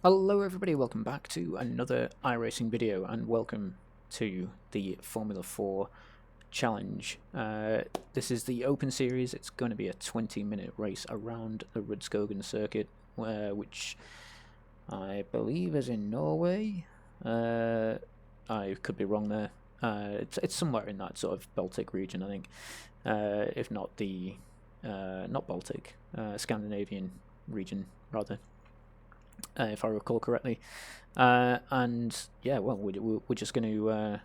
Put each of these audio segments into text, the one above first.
Hello everybody, welcome back to another iRacing video and welcome to the Formula 4 Challenge. This is the Open Series. It's going to be a 20-minute race around the Rudskogen circuit, which I believe is in Norway. I could be wrong there. It's somewhere in that sort of Baltic region, I think. If not the, not Baltic, Scandinavian region, rather. If I recall correctly, and yeah, well, we're just going to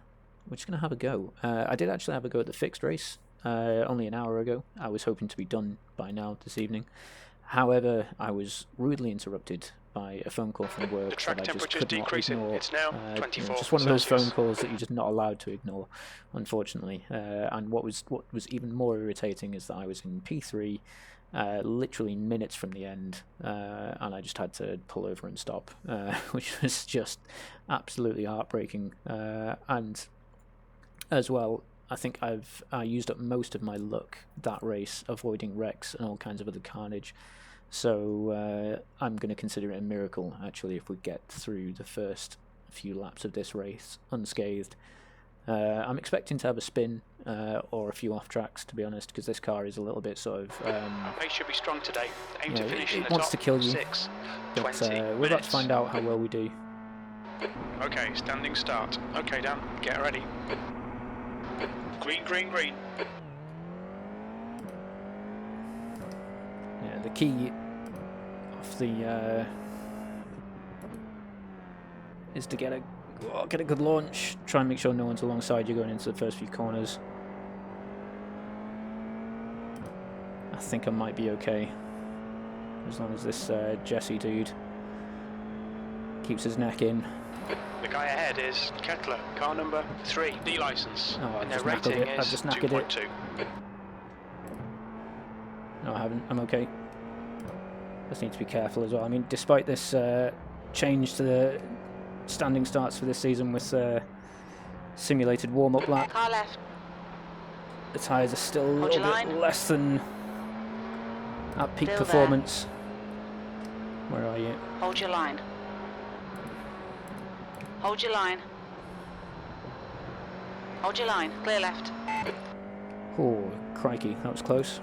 have a go. I did actually have a go at the fixed race only an hour ago. I was hoping to be done by now this evening. However, I was rudely interrupted by a phone call from work that I just could not ignore. It's now 24 just one of those Celsius. phone calls that you're just not allowed to ignore, unfortunately. And what was even more irritating is that I was in P3. Literally minutes from the end, and I just had to pull over and stop, which was just absolutely heartbreaking. And as well, I think I used up most of my luck that race, avoiding wrecks and all kinds of other carnage. So I'm going to consider it a miracle, actually, if we get through the first few laps of this race unscathed. I'm expecting to have a spin or a few off tracks, to be honest, because this car is a little bit sort of. Pace should be strong today. Aim to finish in it the wants top to kill you. 6, But 20 we're about to find out how minutes. well we do. Okay, standing start. Okay, Dan, get ready. Green, green, green. Yeah, the key of the is to get a good launch. Try and make sure no one's alongside you going into the first few corners. I think I might be okay, as long as this Jesse dude keeps his neck in. The guy ahead is Kettler, car number 3, D license. Oh, and their rating is I've just knackered it. 2.2. No, I haven't. I'm okay. Just need to be careful as well. I mean, despite this change to the standing starts for this season with simulated warm-up lap, Car left. the tyres are still a Hold little your bit line. less than at peak Still performance. Where are you? Hold your line. Hold your line. Hold your line. Clear left. Oh, crikey, that was close.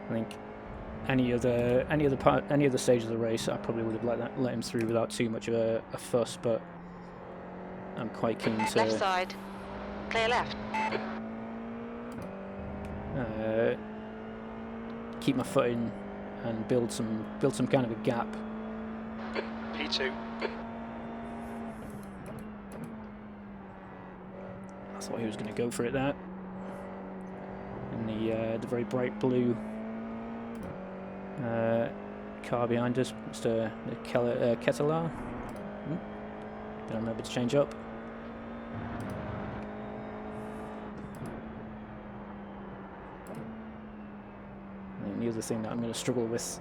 I think any other stage of the race, I probably would have let him through without too much of a fuss, but I'm quite keen to Left side. Clear left. keep my foot in and build some kind of a gap. P2. I thought he was going to go for it there. And the very bright blue car behind us, Mr. Kettler. Gonna remember to change up. And the other thing that I'm going to struggle with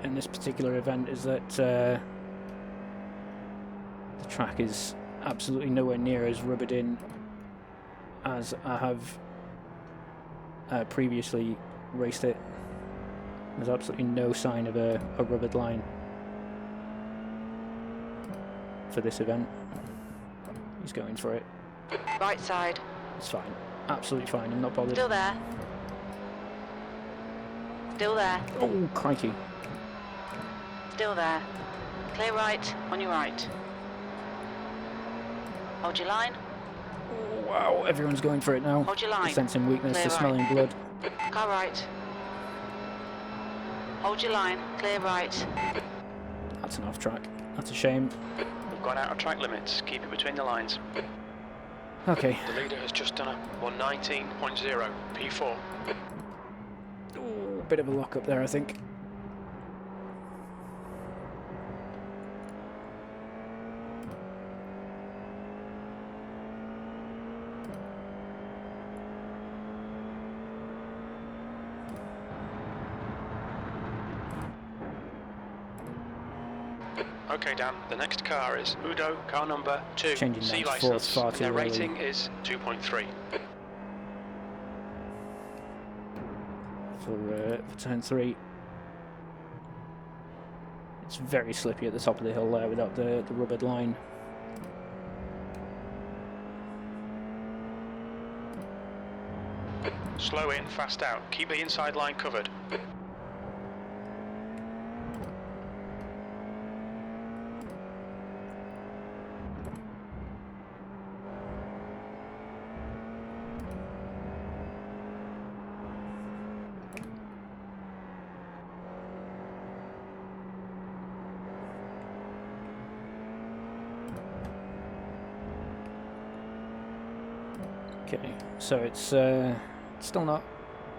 in this particular event is that the track is absolutely nowhere near as rubbered in as I have previously raced it. There's absolutely no sign of a rubbered line for this event. He's going for it. Right side. It's fine. Absolutely fine. I'm not bothered. Still there. Still there. Oh, crikey. Still there. Clear right. On your right. Hold your line. Oh, wow, everyone's going for it now. Hold your line. They're sensing weakness, Clear they're right. smelling blood. Car right. Hold your line. Clear right. That's an off track. That's a shame. We've gone out of track limits. Keep it between the lines. Okay. The leader has just done a 119.0, P4. Ooh, bit of a lock up there, I think. Okay, Dan, the next car is Udo, car number 2, Changing C down to fourth license. far And too their early. rating is 2.3. For turn 3. It's very slippy at the top of the hill there without the rubbered line. Slow in, fast out. Keep the inside line covered. Okay, so it's still not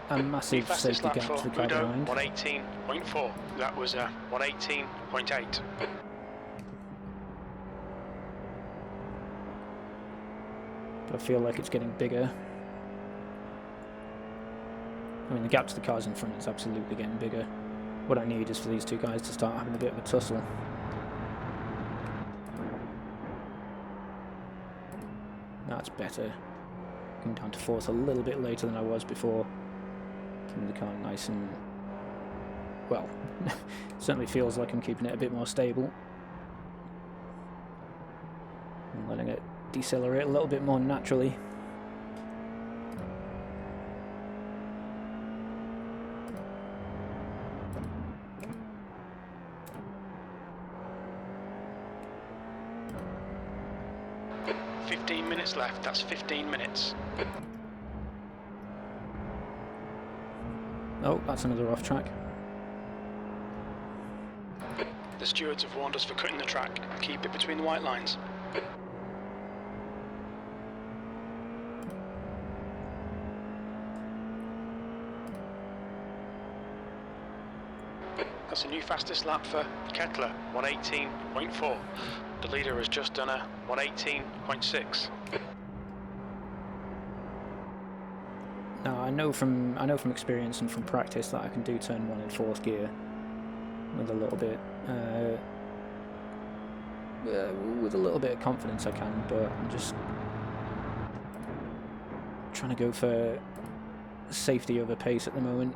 a massive Fastest safety lap gap for to the car Udo, behind. 118.4. That was 118.8. But I feel like it's getting bigger. I mean, the gap to the cars in front is absolutely getting bigger. What I need is for these two guys to start having a bit of a tussle. That's better. Coming down to fourth a little bit later than I was before. Keeping the car nice and... well, certainly feels like I'm keeping it a bit more stable. And letting it decelerate a little bit more naturally. Left, that's 15 minutes. Oh, that's another off track. The stewards have warned us for cutting the track. Keep it between the white lines. That's a new fastest lap for Kettler, 118.4. The leader has just done a 118.6. Now I know from experience and from practice that I can do turn 1 in 4th gear with a little bit of confidence I can, but I'm just trying to go for safety over pace at the moment.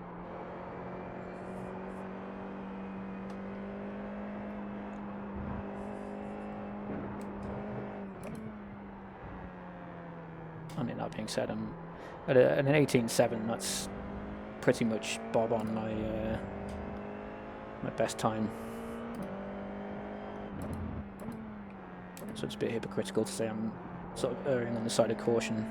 I mean, that being said, I'm at an 18.7. That's pretty much bob on my my best time. So it's a bit hypocritical to say I'm sort of erring on the side of caution.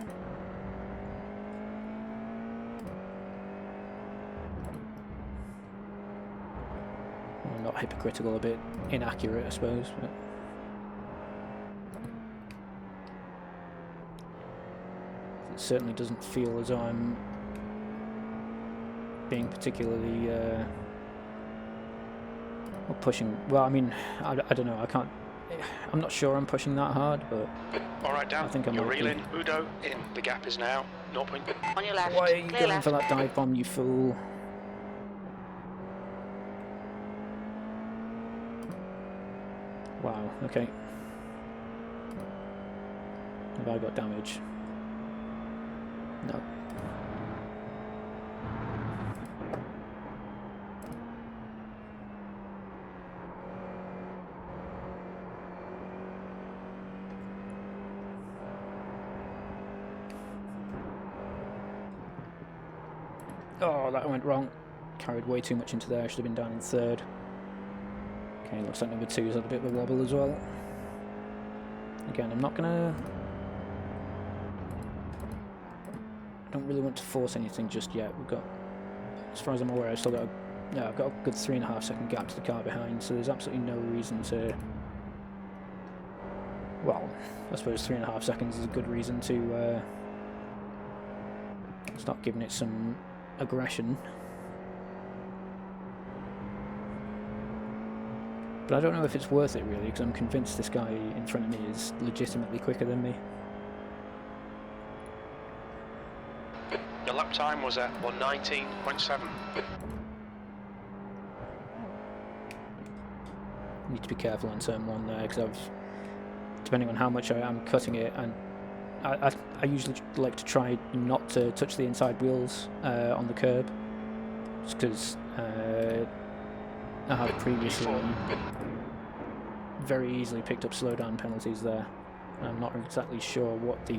Well, not hypocritical, a bit inaccurate, I suppose. But it certainly doesn't feel as though I'm being particularly or pushing. Well, I mean, I don't know. I'm not sure I'm pushing that hard, but all right, Dan. I think I'm. You're reeling. Udo in. The gap is now 0. On your left. Why are you Clear going left. for that dive bomb, you fool? Wow. Okay. Have I got damage? No. Oh, that went wrong. Carried way too much into there. Should have been down in 3rd. Okay, looks like number 2's had a bit of a wobble as well. Again, I'm not gonna... I don't really want to force anything just yet. We've got, as far as I'm aware, I've got a good 3.5 second gap to the car behind, so there's absolutely no reason to... Well, I suppose 3.5 seconds is a good reason to start giving it some aggression. But I don't know if it's worth it really, because I'm convinced this guy in front of me is legitimately quicker than me. Your lap time was at 119.7. Need to be careful on turn 1 there, because depending on how much I am cutting it, and I usually like to try not to touch the inside wheels on the curb, just because I have previously P4. very easily picked up slowdown penalties there. I'm not exactly sure what the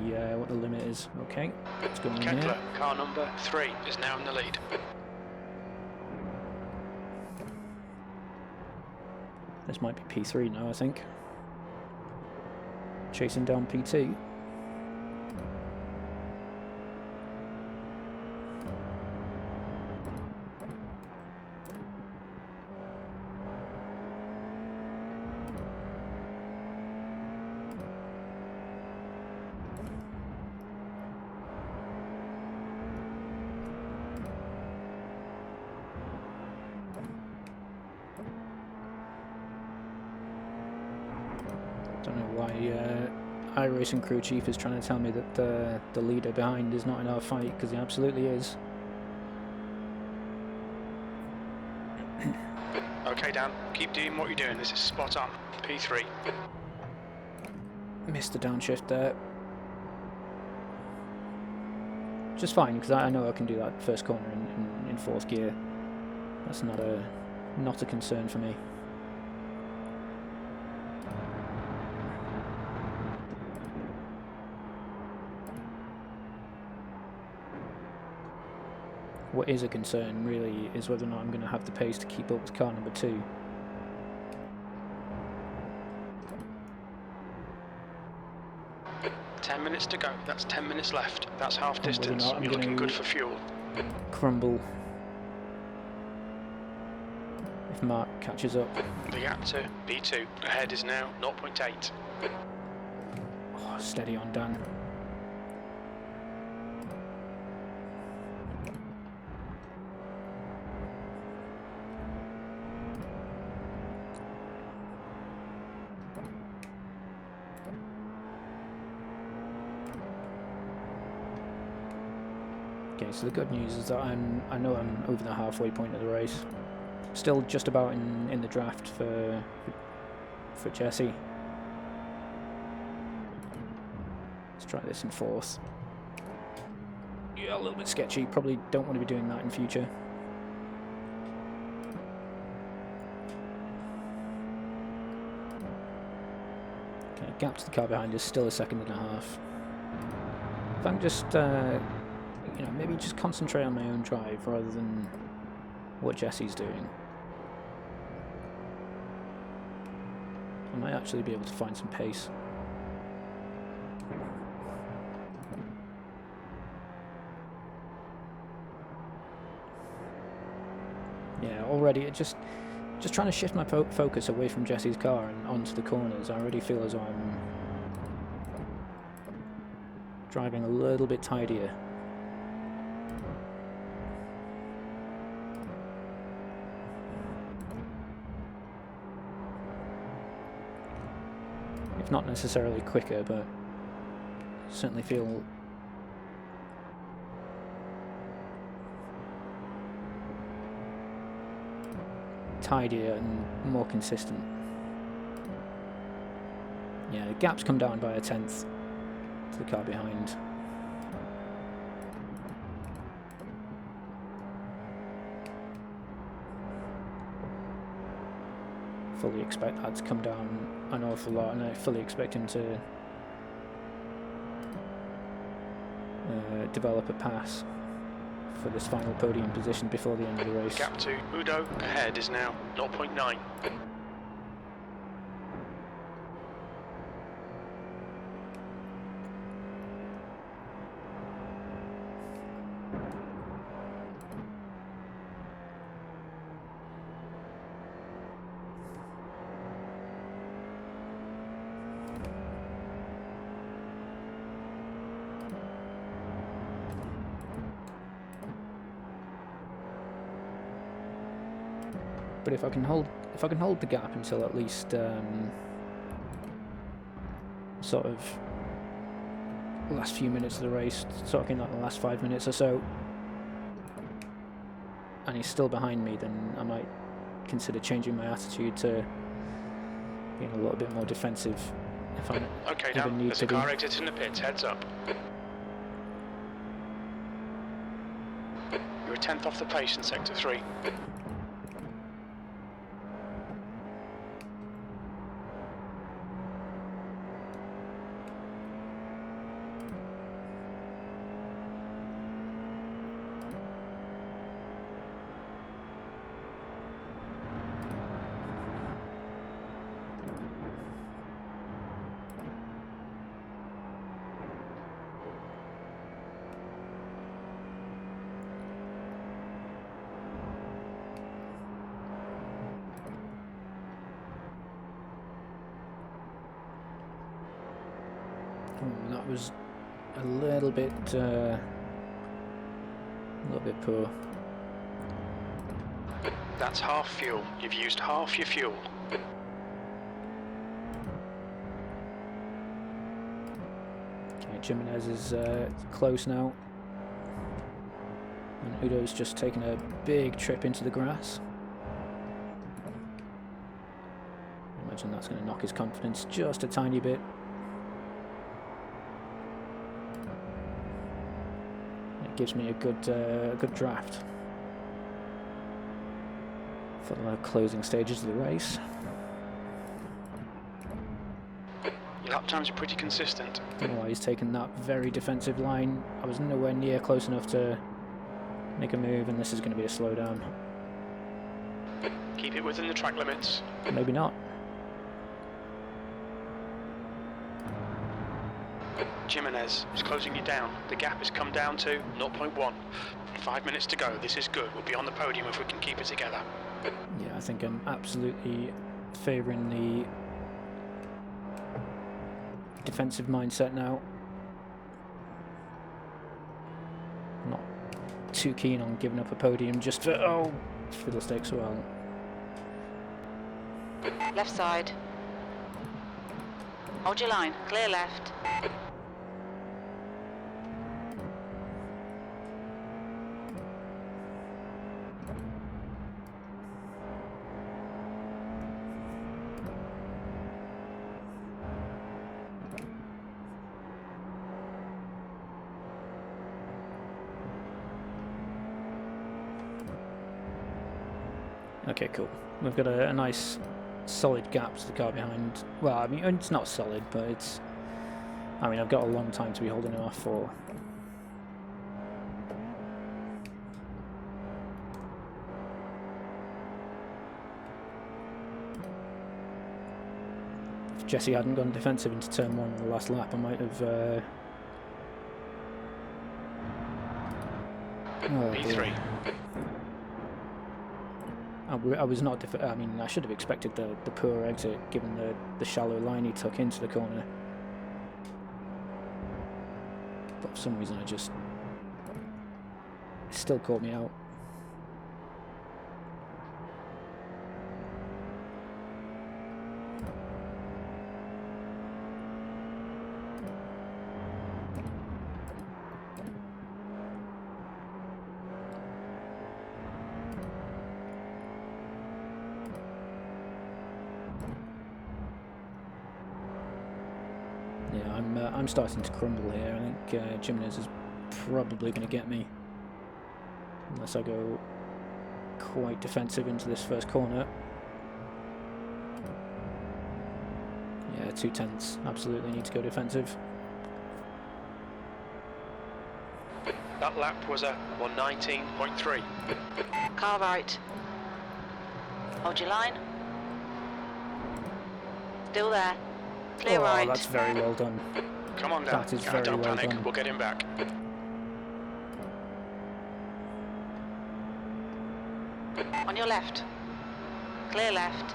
limit is. Okay, let's go in Kepler, here. car number 3, is now in the lead. This might be P3 now, I think. Chasing down P2. Don't know why iRacing crew chief is trying to tell me that the leader behind is not in our fight, because he absolutely is. Okay, Dan, keep doing what you're doing. This is spot on. P3. Missed the downshift there. Just fine, because I know I can do that first corner in fourth gear. That's not a concern for me. What is a concern, really, is whether or not I'm going to have the pace to keep up with car number 2. Ten minutes to go. That's 10 minutes left. That's half And whether or distance. not I'm You're looking gonna good for fuel. crumble if Mark catches up. The gap to B2 ahead is now 0.8. Oh, steady on, Dan. Okay, so the good news is that I know I'm over the halfway point of the race. Still just about in the draft for Jesse. Let's try this in fourth. Yeah, a little bit sketchy. Probably don't want to be doing that in future. Okay, gap to the car behind is still 1.5 seconds. If I'm just, you know, maybe just concentrate on my own drive rather than what Jesse's doing, I might actually be able to find some pace. Yeah, already it just trying to shift my focus away from Jesse's car and onto the corners. I already feel as though I'm driving a little bit tidier. If not necessarily quicker, but certainly feel tidier and more consistent. Yeah, the gap's come down by 1/10 to the car behind. Fully expect that to come down an awful lot, and I fully expect him to develop a pass for this final podium position before the end of the race. Gap to Udo ahead is now 0.9. But if I can hold the gap until at least sort of the last few minutes of the race, talking like the last 5 minutes or so, and he's still behind me, then I might consider changing my attitude to being a little bit more defensive if I Okay, ever Dan, need there's to a be. car exit in the pits, heads up. You're a 10th off the pace in sector 3. Oh, that was a little bit poor. That's half fuel. You've used half your fuel. Okay, Jimenez is close now. And Udo's just taken a big trip into the grass. I imagine that's going to knock his confidence just a tiny bit. It gives me a good draft for the closing stages of the race. Your lap times are pretty consistent. Oh, he's taken that very defensive line. I was nowhere near close enough to make a move, and this is going to be a slowdown. Keep it within the track limits. Maybe not. Jimenez is closing you down. The gap has come down to 0.1. 5 minutes to go. This is good. We'll be on the podium if we can keep it together. Yeah, I think I'm absolutely favouring the defensive mindset now. Not too keen on giving up a podium just for, oh, fiddlesticks, well. Left side. Hold your line. Clear left. Okay, cool. We've got a nice solid gap to the car behind. Well, I mean, it's not solid, but it's... I mean, I've got a long time to be holding it off for. If Jesse hadn't gone defensive into turn 1 in the last lap, I might have... Oh, P3. I was not. I mean, I should have expected the poor exit, given the shallow line he took into the corner. But for some reason, it still caught me out. Yeah, I'm starting to crumble here. I think Jimenez is probably going to get me, unless I go quite defensive into this first corner. Yeah, 2/10. Absolutely need to go defensive. That lap was a 119.3. Car right. Hold your line. Still there. Clear Oh, right. that's very well done. Come on down. That is very Don't well panic. done. We'll get him back. On your left. Clear left.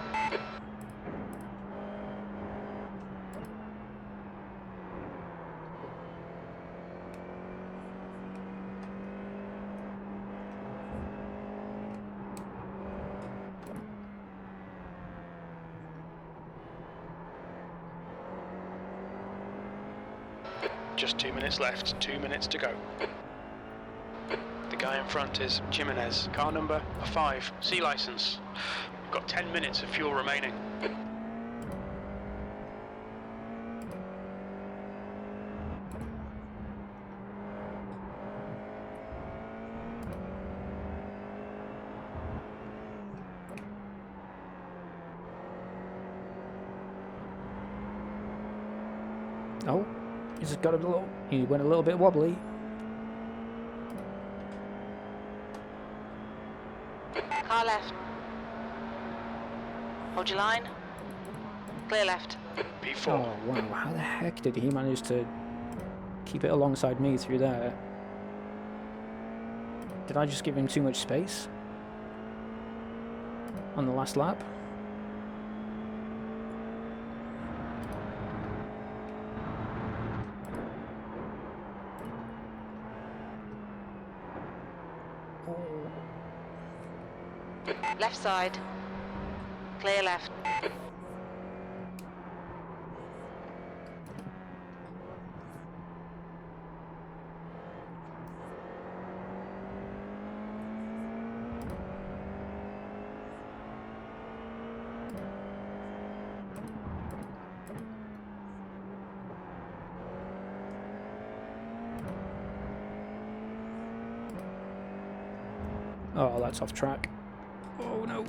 Just 2 minutes left. 2 minutes to go. The guy in front is Jimenez. Car number 5. C license. We've got 10 minutes of fuel remaining. Oh, he's got a little. He went a little bit wobbly. Car left. Hold your line. Clear left. P4. Oh wow! How the heck did he manage to keep it alongside me through there? Did I just give him too much space on the last lap? Left side. Clear left. Oh, that's off track. Oh no.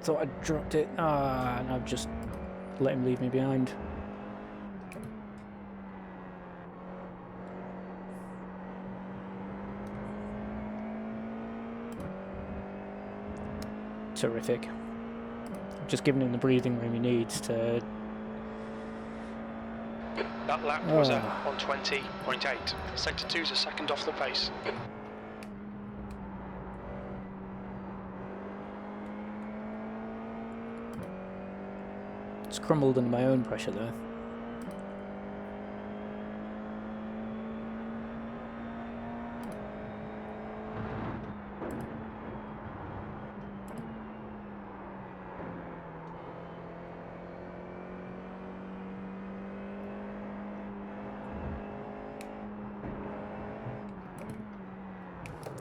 Thought I'd dropped it. Ah, and I've just let him leave me behind. Terrific. Just giving him the breathing room he needs to... That lap was on 20.8. Sector 2's a second off the pace. It's crumbled under my own pressure there.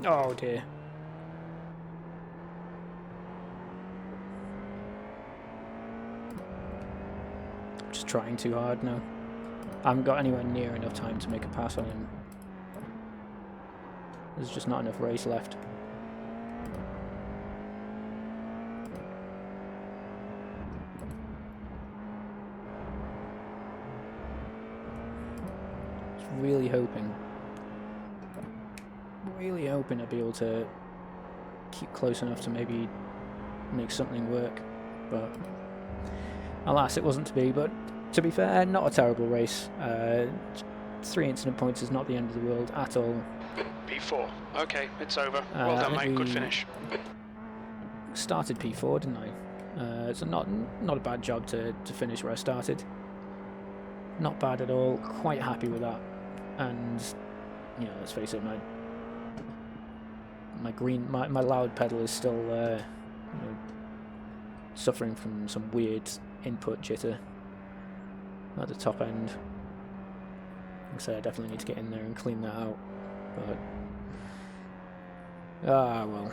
Oh dear. Just trying too hard now. I haven't got anywhere near enough time to make a pass on him. There's just not enough race left. Just really hoping I'd be able to keep close enough to maybe make something work, but alas, it wasn't to be. But to be fair, not a terrible race. 3 incident points is not the end of the world at all. P4. Okay, it's over. Well done, mate. Good finish. Started P4, didn't I? So not a bad job to finish where I started. Not bad at all. Quite happy with that. And you know, let's face it, my loud pedal is still you know, suffering from some weird input jitter at the top end. Like I say, I definitely need to get in there and clean that out. But well.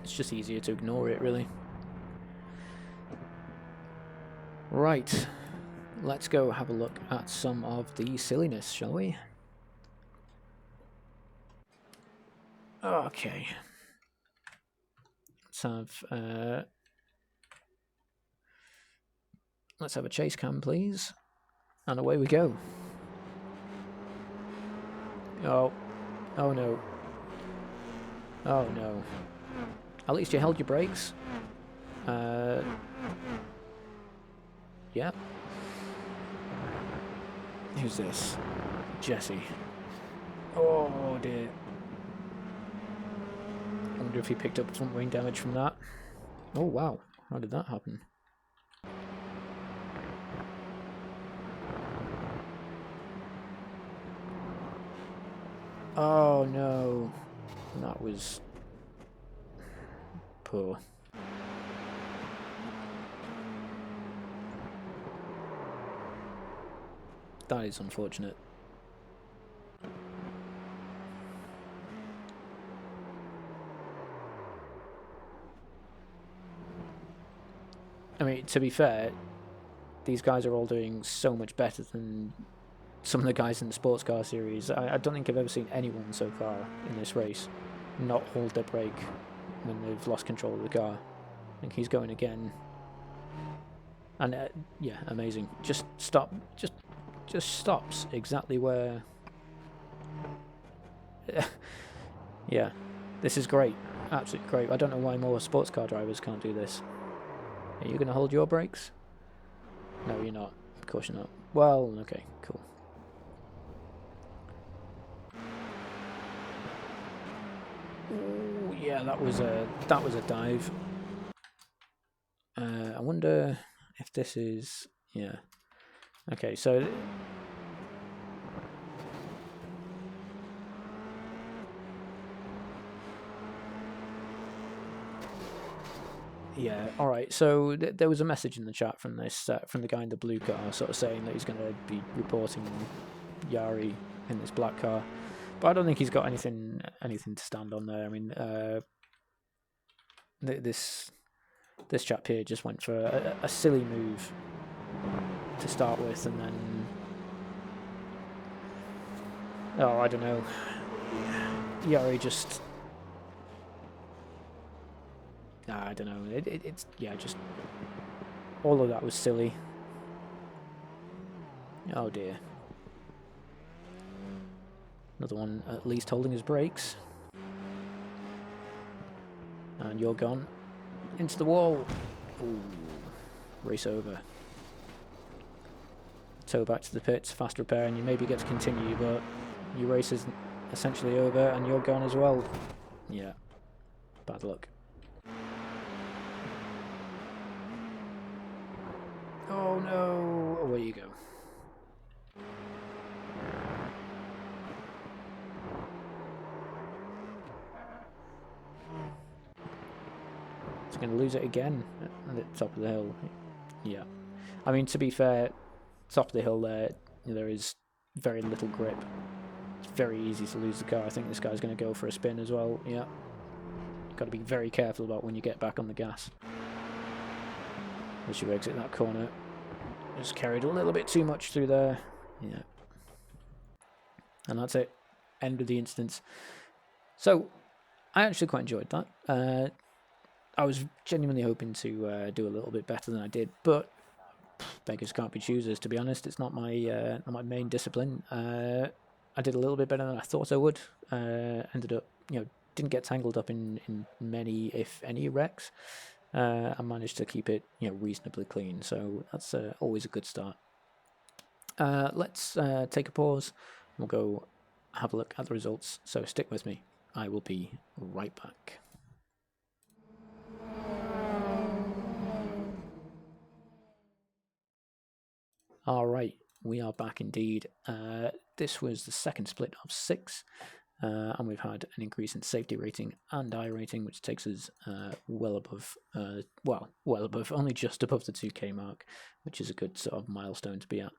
It's just easier to ignore it, really. Right, let's go have a look at some of the silliness, shall we? Okay. Let's have a chase cam, please. And away we go. Oh no. Oh no. At least you held your brakes. Yeah. Who's this? Jesse. Oh dear. I wonder if he picked up some wing damage from that. Oh wow. How did that happen? Oh no. That was poor. That is unfortunate. I mean, to be fair, these guys are all doing so much better than some of the guys in the sports car series. I don't think I've ever seen anyone so far in this race not hold their brake when they've lost control of the car. I think he's going again. And yeah, amazing. Just stops exactly where... Yeah, this is great. Absolutely great. I don't know why more sports car drivers can't do this. Are you going to hold your brakes? No, you're not. Of course you're not. Well, okay, cool. Ooh, yeah, that was a dive. I wonder if this is... Yeah. Okay, so... Yeah, all right. So there was a message in the chat from this from the guy in the blue car, sort of saying that he's going to be reporting Yari in this black car, but I don't think he's got anything to stand on there. I mean, this chap here just went for a silly move to start with, and then I don't know, Yari just. I don't know. It's just all of that was silly. Oh dear. Another one at least holding his brakes. And you're gone. Into the wall. Ooh. Race over. Tow back to the pits, fast repair, and you maybe get to continue, but your race is essentially over and you're gone as well. Yeah. Bad luck. Oh no! Away you go. He's going to lose it again at the top of the hill. Yeah. I mean, to be fair, top of the hill there is very little grip. It's very easy to lose the car. I think this guy's going to go for a spin as well. Yeah. Got to be very careful about when you get back on the gas as you exit that corner. Just carried a little bit too much through there. Yeah. And that's it. End of the instance. So, I actually quite enjoyed that. I was genuinely hoping to do a little bit better than I did, but beggars can't be choosers, to be honest. It's not my main discipline. I did a little bit better than I thought I would. Ended up, didn't get tangled up in many, if any, wrecks. I managed to keep it, reasonably clean. So that's always a good start. Let's take a pause. We'll go have a look at the results. So stick with me. I will be right back. All right, we are back indeed. This was the second split of 6. And we've had an increase in safety rating and iRating, which takes us well above, only just above the 2K mark, which is a good sort of milestone to be at.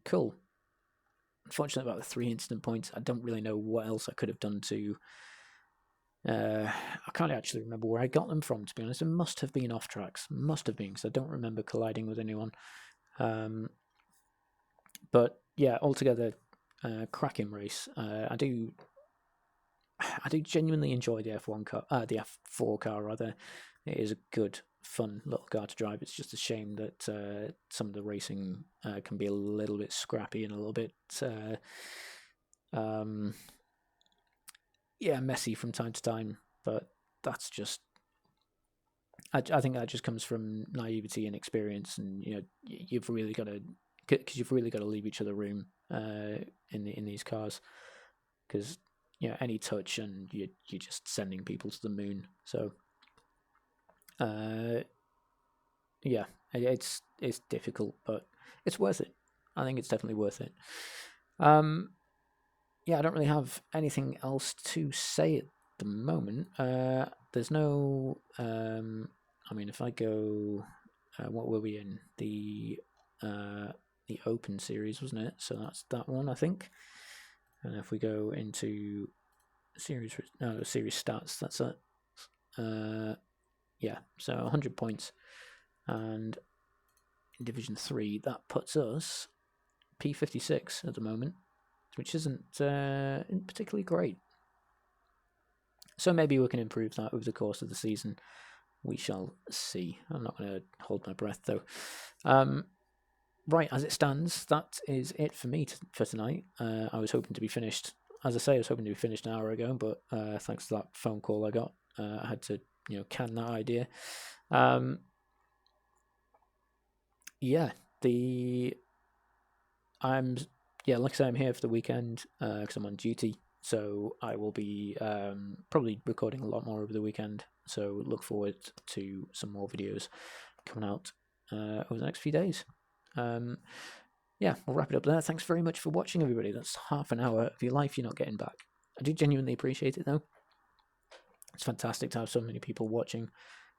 Cool. Unfortunately, about the 3 incident points, I don't really know what else I could have done to. I can't actually remember where I got them from, to be honest. It must have been off tracks. Must have been, because I don't remember colliding with anyone. But yeah, altogether, cracking race. I do genuinely enjoy the F1 car, the F4 car rather. It is a good, fun little car to drive. It's just a shame that some of the racing can be a little bit scrappy and a little bit messy from time to time. But that's just, I think that just comes from naivety and experience, and you've really got to. Because you've really got to leave each other room in these cars, because any touch and you're just sending people to the moon. So it's difficult, but it's worth it. I think it's definitely worth it. I don't really have anything else to say at the moment. There's no. I mean, if I go, what were we in? The Open Series, wasn't it? So that's that one, I think. And if we go into series stats, that's it. So 100 points, and in Division 3, that puts us P56 at the moment, which isn't particularly great. So maybe we can improve that over the course of the season. We shall see. I'm not going to hold my breath, though. Right, as it stands, that is it for me for tonight. I was hoping to be finished, as I say, I was hoping to be finished an hour ago, but thanks to that phone call I got, I had to, can that idea. Like I say, I'm here for the weekend because I'm on duty, so I will be probably recording a lot more over the weekend. So look forward to some more videos coming out over the next few days. We'll wrap it up there. Thanks very much for watching, everybody. That's half an hour of your life you're not getting back. I do genuinely appreciate it, though. It's fantastic to have so many people watching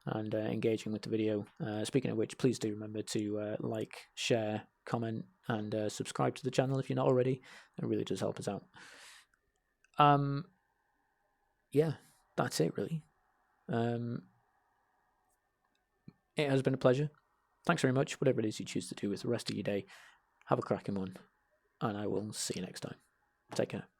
and engaging with the video. Speaking of which, please do remember to like, share, comment, and subscribe to the channel if you're not already. It really does help us out. Yeah, that's it really. It has been a pleasure. Thanks very much. Whatever it is you choose to do with the rest of your day, have a cracking one, and I will see you next time. Take care.